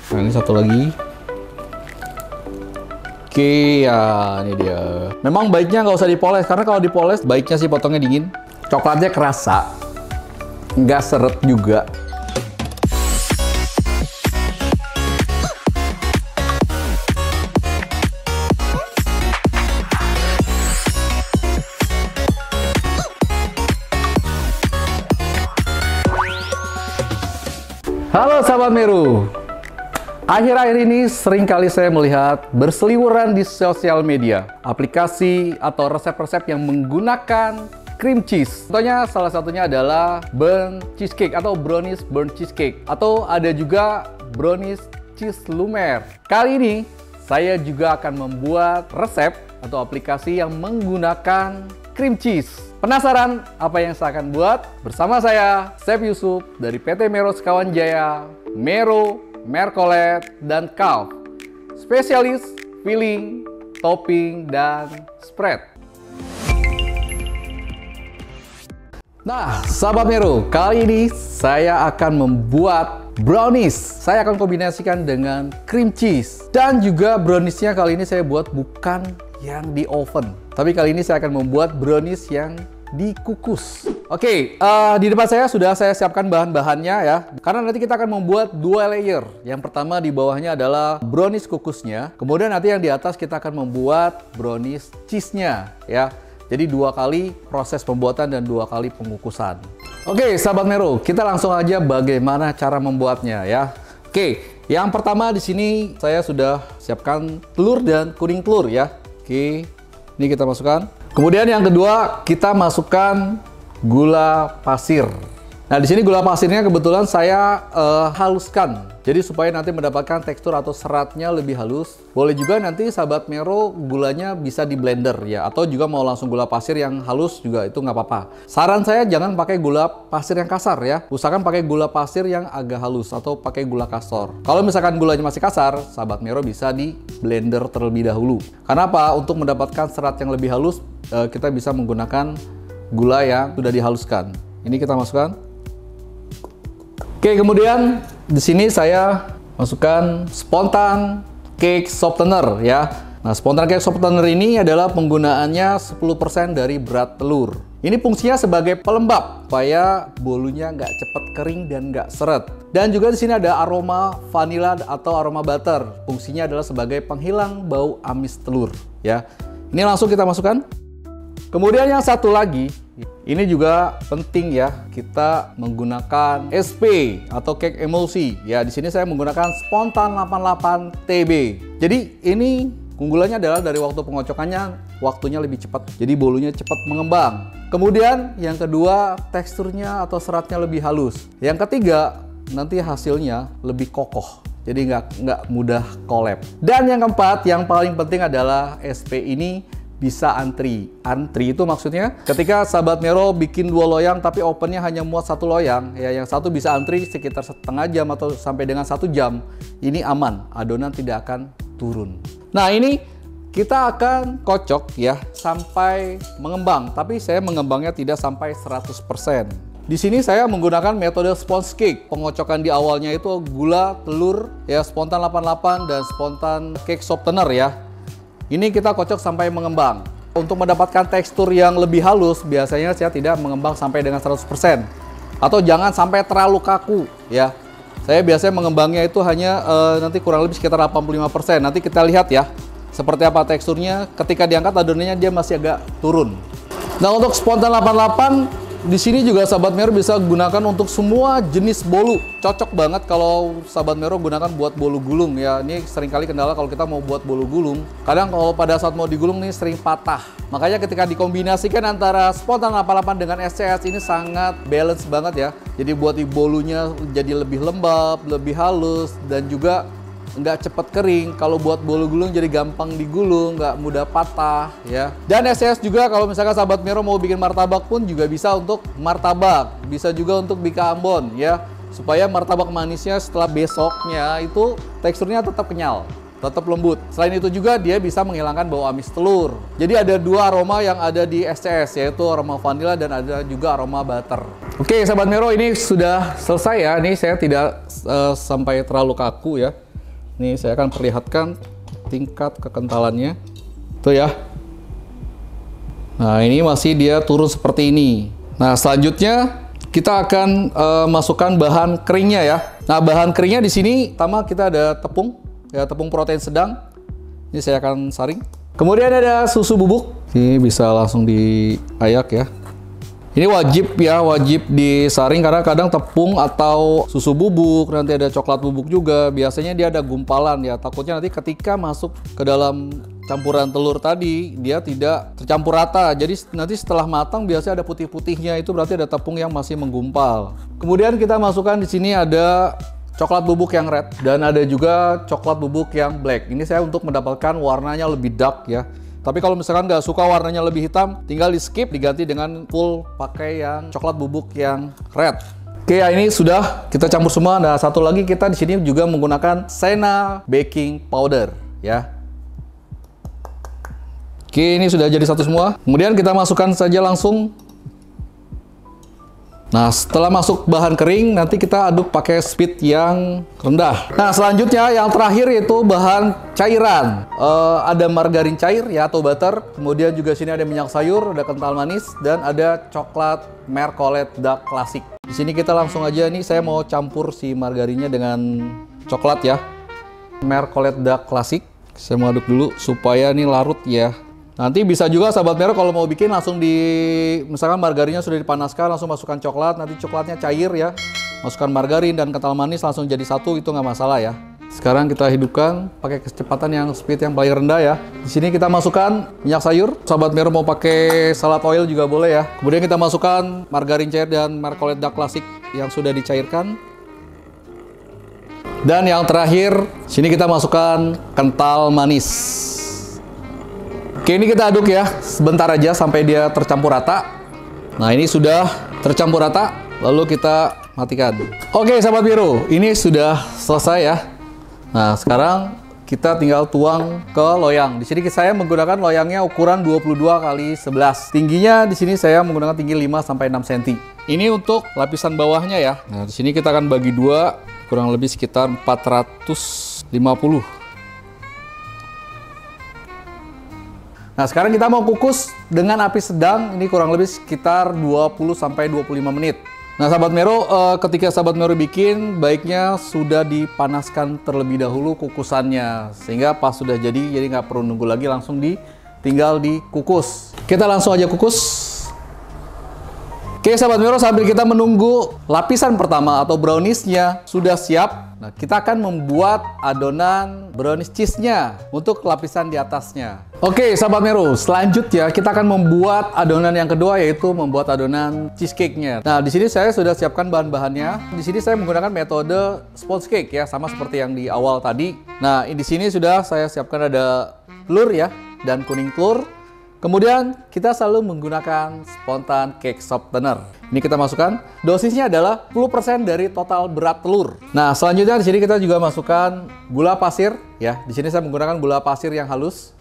Nah, ini satu lagi. Oke, ya ini dia. Memang baiknya nggak usah dipoles, karena kalau dipoles baiknya sih potongnya dingin. Coklatnya kerasa, nggak seret juga. Halo sahabat Meru. Akhir-akhir ini seringkali saya melihat berseliweran di sosial media aplikasi atau resep-resep yang menggunakan cream cheese. Contohnya salah satunya adalah burnt cheesecake atau brownies burnt cheesecake, atau ada juga brownies cheese lumer. Kali ini saya juga akan membuat resep atau aplikasi yang menggunakan cream cheese. Penasaran apa yang saya akan buat? Bersama saya, Chef Yusuf dari PT Mero Sekawan Jaya, Mero, Mercolet, dan Calf. Spesialis filling, topping, dan spread. Nah, sahabat Mero, kali ini saya akan membuat brownies. Saya akan kombinasikan dengan cream cheese. Dan juga browniesnya kali ini saya buat bukan yang di oven, tapi kali ini saya akan membuat brownies yang dikukus. Oke, di depan saya sudah saya siapkan bahan-bahannya ya, karena nanti kita akan membuat dua layer. Yang pertama di bawahnya adalah brownies kukusnya, kemudian nanti yang di atas kita akan membuat brownies cheese-nya ya. Jadi dua kali proses pembuatan dan dua kali pengukusan. Oke, sahabat Mero, kita langsung aja bagaimana cara membuatnya ya. Oke, yang pertama di sini saya sudah siapkan telur dan kuning telur ya. Oke, ini kita masukkan. Kemudian yang kedua kita masukkan gula pasir. Nah, di sini gula pasirnya kebetulan saya haluskan. Jadi supaya nanti mendapatkan tekstur atau seratnya lebih halus. Boleh juga nanti sahabat Mero gulanya bisa di blender ya, atau juga mau langsung gula pasir yang halus juga itu nggak apa-apa. Saran saya jangan pakai gula pasir yang kasar ya. Usahakan pakai gula pasir yang agak halus atau pakai gula kastor. Kalau misalkan gulanya masih kasar, sahabat Mero bisa di blender terlebih dahulu. Karena apa? Untuk mendapatkan serat yang lebih halus, kita bisa menggunakan gula yang sudah dihaluskan. Ini kita masukkan. Oke, kemudian di sini saya masukkan spontan cake softener ya. Nah, spontan cake softener ini adalah penggunaannya 10% dari berat telur. Ini fungsinya sebagai pelembab supaya bolunya nggak cepat kering dan nggak seret. Dan juga di sini ada aroma vanilla atau aroma butter. Fungsinya adalah sebagai penghilang bau amis telur ya. Ini langsung kita masukkan. Kemudian yang satu lagi, ini juga penting ya, kita menggunakan SP atau cake emulsi. Ya, di sini saya menggunakan Spontan 88 TB. Jadi ini keunggulannya adalah dari waktu pengocokannya, waktunya lebih cepat. Jadi bolunya cepat mengembang. Kemudian yang kedua, teksturnya atau seratnya lebih halus. Yang ketiga, nanti hasilnya lebih kokoh. Jadi nggak mudah collab. Dan yang keempat, yang paling penting adalah SP ini bisa antri. Antri itu maksudnya ketika sahabat Mero bikin dua loyang tapi opennya hanya muat satu loyang ya, yang satu bisa antri sekitar setengah jam atau sampai dengan 1 jam. Ini aman, adonan tidak akan turun. Nah, ini kita akan kocok ya sampai mengembang, tapi saya mengembangnya tidak sampai 100%. Di sini saya menggunakan metode sponge cake. Pengocokan di awalnya itu gula, telur ya, spontan 88 dan spontan cake softener ya. Ini kita kocok sampai mengembang. Untuk mendapatkan tekstur yang lebih halus, biasanya saya tidak mengembang sampai dengan 100%. Atau jangan sampai terlalu kaku ya. Saya biasanya mengembangnya itu hanya nanti kurang lebih sekitar 85%. Nanti kita lihat ya, seperti apa teksturnya. Ketika diangkat adonannya dia masih agak turun. Nah, untuk spontan 88, di sini juga sahabat Mero bisa gunakan untuk semua jenis bolu. Cocok banget kalau sahabat Mero gunakan buat bolu gulung ya. Ini seringkali kendala kalau kita mau buat bolu gulung. Kadang kalau pada saat mau digulung nih sering patah. Makanya ketika dikombinasikan antara spontan 88 dengan SCS ini sangat balance banget ya. Jadi buat bolunya jadi lebih lembab, lebih halus, dan juga nggak cepat kering. Kalau buat bolu gulung jadi gampang digulung, nggak mudah patah ya. Dan SCS juga kalau misalkan sahabat Mero mau bikin martabak pun juga bisa untuk martabak, bisa juga untuk bika ambon ya, supaya martabak manisnya setelah besoknya itu teksturnya tetap kenyal, tetap lembut. Selain itu juga dia bisa menghilangkan bau amis telur. Jadi ada dua aroma yang ada di SCS, yaitu aroma vanilla dan ada juga aroma butter. Oke sahabat Mero, ini sudah selesai ya. Ini saya tidak sampai terlalu kaku ya. Nih saya akan perlihatkan tingkat kekentalannya. Tuh ya. Nah, ini masih dia turun seperti ini. Nah, selanjutnya kita akan masukkan bahan keringnya ya. Nah, bahan keringnya di sini pertama kita ada tepung, ya tepung protein sedang. Ini saya akan saring. Kemudian ada susu bubuk. Ini bisa langsung diayak ya. Ini wajib ya, wajib disaring karena kadang tepung atau susu bubuk, nanti ada coklat bubuk juga. Biasanya dia ada gumpalan ya. Takutnya nanti ketika masuk ke dalam campuran telur tadi, dia tidak tercampur rata. Jadi nanti setelah matang biasanya ada putih-putihnya, itu berarti ada tepung yang masih menggumpal. Kemudian kita masukkan di sini ada coklat bubuk yang red dan ada juga coklat bubuk yang black. Ini saya untuk mendapatkan warnanya lebih dark ya. Tapi kalau misalkan nggak suka warnanya lebih hitam, tinggal di skip, diganti dengan full pakai yang coklat bubuk yang red. Oke, ya ini sudah kita campur semua. Nah, satu lagi kita di sini juga menggunakan Shena baking powder ya. Oke, ini sudah jadi satu semua. Kemudian kita masukkan saja langsung. Nah, setelah masuk bahan kering, nanti kita aduk pakai speed yang rendah. Nah, selanjutnya yang terakhir yaitu bahan cairan. Ada margarin cair ya atau butter. Kemudian juga sini ada minyak sayur, ada kental manis, dan ada coklat Mercollet Dark Classic. Di sini kita langsung aja nih, saya mau campur si margarinnya dengan coklat ya. Mercollet Dark Classic. Saya mau aduk dulu supaya ini larut ya. Nanti bisa juga sahabat Mero kalau mau bikin langsung misalkan margarinnya sudah dipanaskan, langsung masukkan coklat, nanti coklatnya cair ya. Masukkan margarin dan kental manis langsung jadi satu, itu nggak masalah ya. Sekarang kita hidupkan pakai kecepatan yang speed yang paling rendah ya. Di sini kita masukkan minyak sayur. Sahabat Mero mau pakai salad oil juga boleh ya. Kemudian kita masukkan margarin cair dan Mercollet Dark Classic yang sudah dicairkan. Dan yang terakhir, sini kita masukkan kental manis. Oke, ini kita aduk ya, sebentar aja sampai dia tercampur rata. Nah, ini sudah tercampur rata, lalu kita matikan. Oke, sahabat biru, ini sudah selesai ya. Nah, sekarang kita tinggal tuang ke loyang. Di sini saya menggunakan loyangnya ukuran 22 x 11. Tingginya di sini saya menggunakan tinggi 5 sampai 6 cm. Ini untuk lapisan bawahnya ya. Nah, di sini kita akan bagi dua, kurang lebih sekitar 450. Nah, sekarang kita mau kukus dengan api sedang, ini kurang lebih sekitar 20 sampai 25 menit. Nah, sahabat Mero, ketika sahabat Mero bikin, baiknya sudah dipanaskan terlebih dahulu kukusannya. Sehingga pas sudah jadi nggak perlu nunggu lagi, langsung tinggal dikukus. Kita langsung aja kukus. Oke, sahabat Mero, sambil kita menunggu lapisan pertama atau brownies-nya sudah siap, nah kita akan membuat adonan brownies cheese-nya untuk lapisan di atasnya. Oke, sahabat Mero, selanjutnya kita akan membuat adonan yang kedua, yaitu membuat adonan cheesecake-nya. Nah, di sini saya sudah siapkan bahan-bahannya. Di sini saya menggunakan metode sponge cake ya, sama seperti yang di awal tadi. Nah, di sini sudah saya siapkan ada telur ya, dan kuning telur. Kemudian kita selalu menggunakan spontan cake softener. Ini kita masukkan. Dosisnya adalah 10% dari total berat telur. Nah, selanjutnya di sini kita juga masukkan gula pasir ya. Di sini saya menggunakan gula pasir yang halus.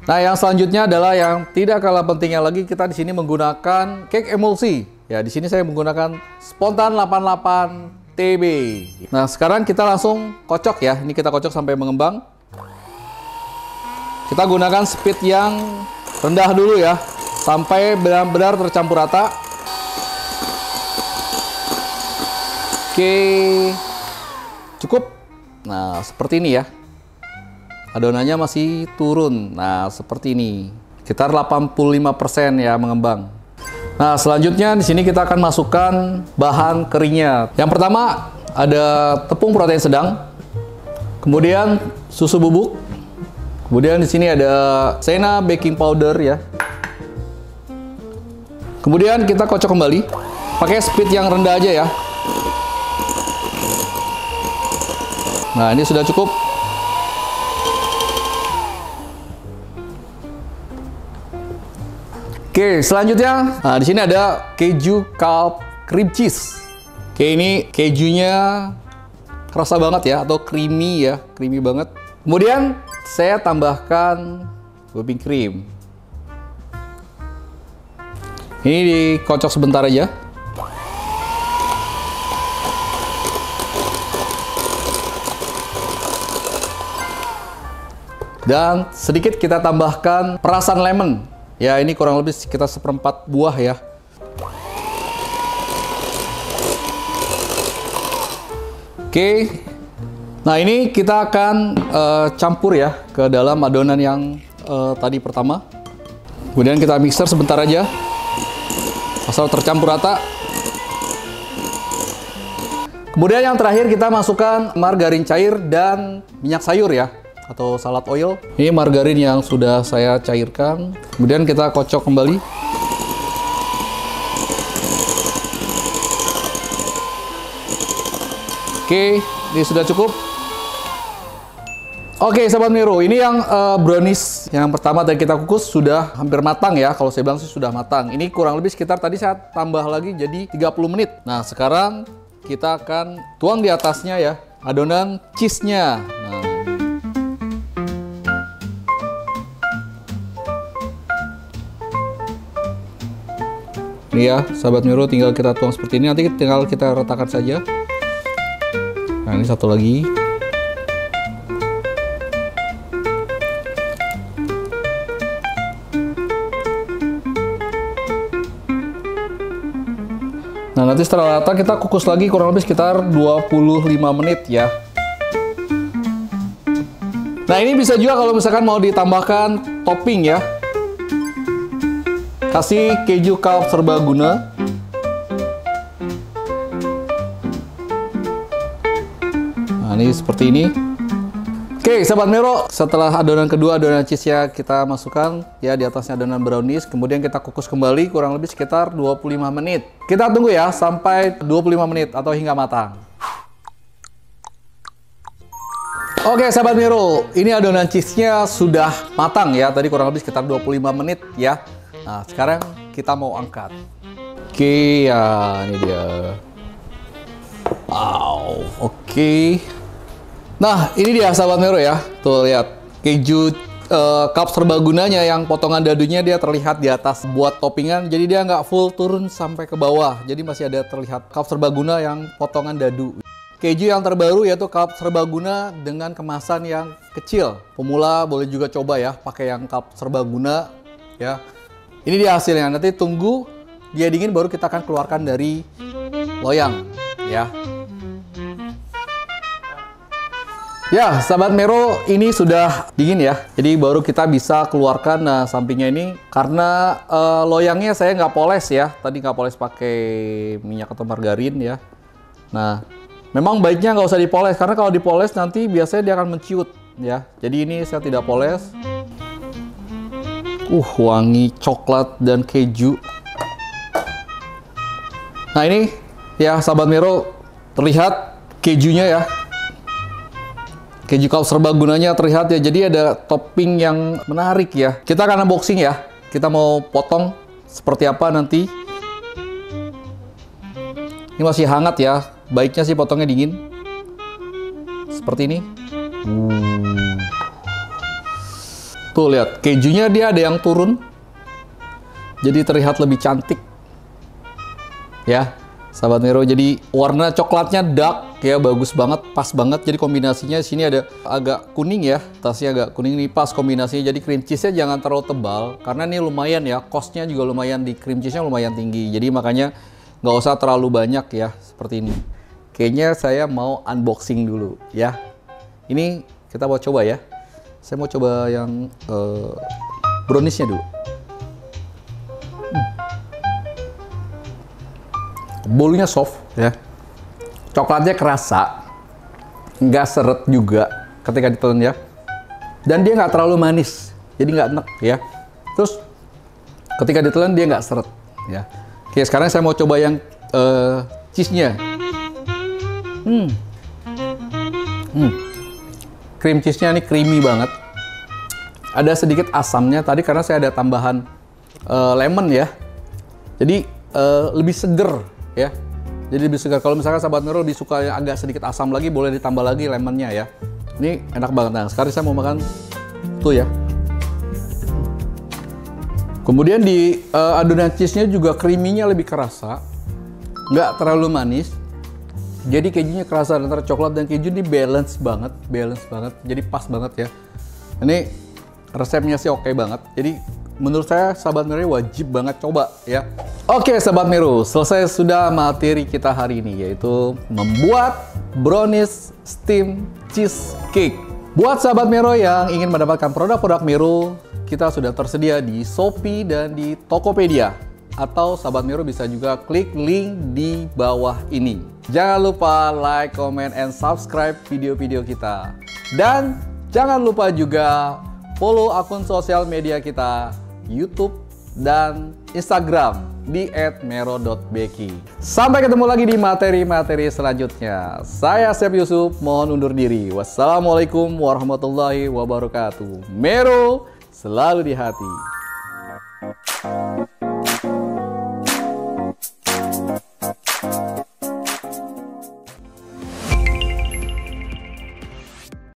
Nah, yang selanjutnya adalah yang tidak kalah pentingnya lagi, kita di sini menggunakan cake emulsi. Ya, di sini saya menggunakan spontan 88 TB. Nah, sekarang kita langsung kocok ya. Ini kita kocok sampai mengembang. Kita gunakan speed yang rendah dulu ya, sampai benar-benar tercampur rata. Oke, cukup. Nah, seperti ini ya. Adonannya masih turun. Nah, seperti ini. Sekitar 85% ya mengembang. Nah, selanjutnya di sini kita akan masukkan bahan keringnya. Yang pertama ada tepung protein sedang. Kemudian susu bubuk. Kemudian di sini ada Shena baking powder ya. Kemudian kita kocok kembali. Pakai speed yang rendah aja ya. Nah, ini sudah cukup. Oke, selanjutnya, nah di sini ada keju calp cream cheese. Oke, ini kejunya kerasa banget ya, atau creamy ya, creamy banget. Kemudian saya tambahkan whipping cream. Ini dikocok sebentar aja. Dan sedikit kita tambahkan perasan lemon. Ya, ini kurang lebih sekitar 1/4 buah ya. Oke. Nah, ini kita akan campur ya ke dalam adonan yang tadi pertama. Kemudian kita mixer sebentar aja. Asal tercampur rata. Kemudian yang terakhir kita masukkan margarin cair dan minyak sayur ya, atau salad oil. Ini margarin yang sudah saya cairkan. Kemudian kita kocok kembali. Oke, ini sudah cukup. Oke, Sobat Miro, ini yang brownies yang pertama tadi kita kukus sudah hampir matang ya. Kalau saya bilang sih sudah matang. Ini kurang lebih sekitar tadi saya tambah lagi jadi 30 menit. Nah, sekarang kita akan tuang di atasnya ya adonan cheese-nya. Nah, ini ya, Sahabat Miro, tinggal kita tuang seperti ini. Nanti tinggal kita ratakan saja. Nah, ini satu lagi. Nah, nanti setelah rata kita kukus lagi kurang lebih sekitar 25 menit ya. Nah, ini bisa juga kalau misalkan mau ditambahkan topping ya. Kasih keju kalb serbaguna. Nah, ini seperti ini. Oke, Sobat Miro, setelah adonan kedua, adonan cheese-nya kita masukkan ya di atasnya adonan brownies, kemudian kita kukus kembali kurang lebih sekitar 25 menit. Kita tunggu ya sampai 25 menit atau hingga matang. Oke, Sobat Miro, ini adonan cheese-nya sudah matang ya, tadi kurang lebih sekitar 25 menit ya. Nah, sekarang kita mau angkat. Oke, ya ini dia. Wow, oke. Nah, ini dia Sahabat Miro ya. Tuh lihat, keju kalb serbagunanya yang potongan dadunya dia terlihat di atas buat toppingan. Jadi dia nggak full turun sampai ke bawah. Jadi masih ada terlihat kalb serbaguna yang potongan dadu. Keju yang terbaru yaitu kalb serbaguna dengan kemasan yang kecil. Pemula boleh juga coba ya, pakai yang kalb serbaguna ya. Ini dia hasilnya. Nanti tunggu dia dingin baru kita akan keluarkan dari loyang ya. Ya, Sahabat Miro, ini sudah dingin ya. Jadi baru kita bisa keluarkan. Nah, sampingnya ini karena loyangnya saya nggak poles ya. Tadi nggak poles pakai minyak atau margarin ya. Nah, memang baiknya nggak usah dipoles karena kalau dipoles nanti biasanya dia akan menciut ya. Jadi ini saya tidak poles. Wangi coklat dan keju. Nah, ini ya Sahabat Miro, terlihat kejunya ya. Keju kalb serbagunanya terlihat ya, jadi ada topping yang menarik ya. Kita akan unboxing ya. Kita mau potong seperti apa nanti. Ini masih hangat ya. Baiknya sih potongnya dingin. Seperti ini. Tuh lihat, kejunya dia ada yang turun. Jadi terlihat lebih cantik. Ya. Sahabat Miro, jadi warna coklatnya dark ya, bagus banget, pas banget. Jadi kombinasinya sini ada agak kuning ya, tasnya agak kuning, nih pas kombinasinya. Jadi cream cheese-nya jangan terlalu tebal karena ini lumayan ya, cost-nya juga lumayan, di cream cheese-nya lumayan tinggi. Jadi makanya nggak usah terlalu banyak ya, seperti ini. Kayaknya saya mau unboxing dulu ya. Ini kita mau coba ya. Saya mau coba yang brownies-nya dulu. Bolunya soft ya, coklatnya kerasa, nggak seret juga ketika ditelan ya, dan dia nggak terlalu manis, jadi nggak enek ya. Terus ketika ditelan dia nggak seret ya. Oke, sekarang saya mau coba yang cheese-nya. Cream cheese-nya ini creamy banget, ada sedikit asamnya tadi karena saya ada tambahan lemon ya, jadi lebih seger ya. Jadi lebih segar. Kalau misalkan Sahabat Miro lebih suka yang agak sedikit asam lagi, boleh ditambah lagi lemonnya ya. Ini enak banget. Nah, sekarang saya mau makan tuh ya. Kemudian di adonan cheese-nya juga creamy-nya lebih kerasa, nggak terlalu manis. Jadi kejunya kerasa antara coklat dan keju, ini balance banget, jadi pas banget ya. Ini resepnya sih oke banget. Jadi menurut saya sahabat Mero wajib banget coba ya. Oke sahabat Mero, selesai sudah materi kita hari ini, yaitu membuat brownies steam cheesecake. Buat sahabat Mero yang ingin mendapatkan produk-produk Mero, kita sudah tersedia di Shopee dan di Tokopedia. Atau sahabat Mero bisa juga klik link di bawah ini. Jangan lupa like, comment, and subscribe video-video kita. Dan jangan lupa juga follow akun sosial media kita, YouTube dan Instagram di @mero.beki. Sampai ketemu lagi di materi-materi selanjutnya. Saya Chef Yusuf, mohon undur diri. Wassalamualaikum warahmatullahi wabarakatuh. Mero selalu di hati.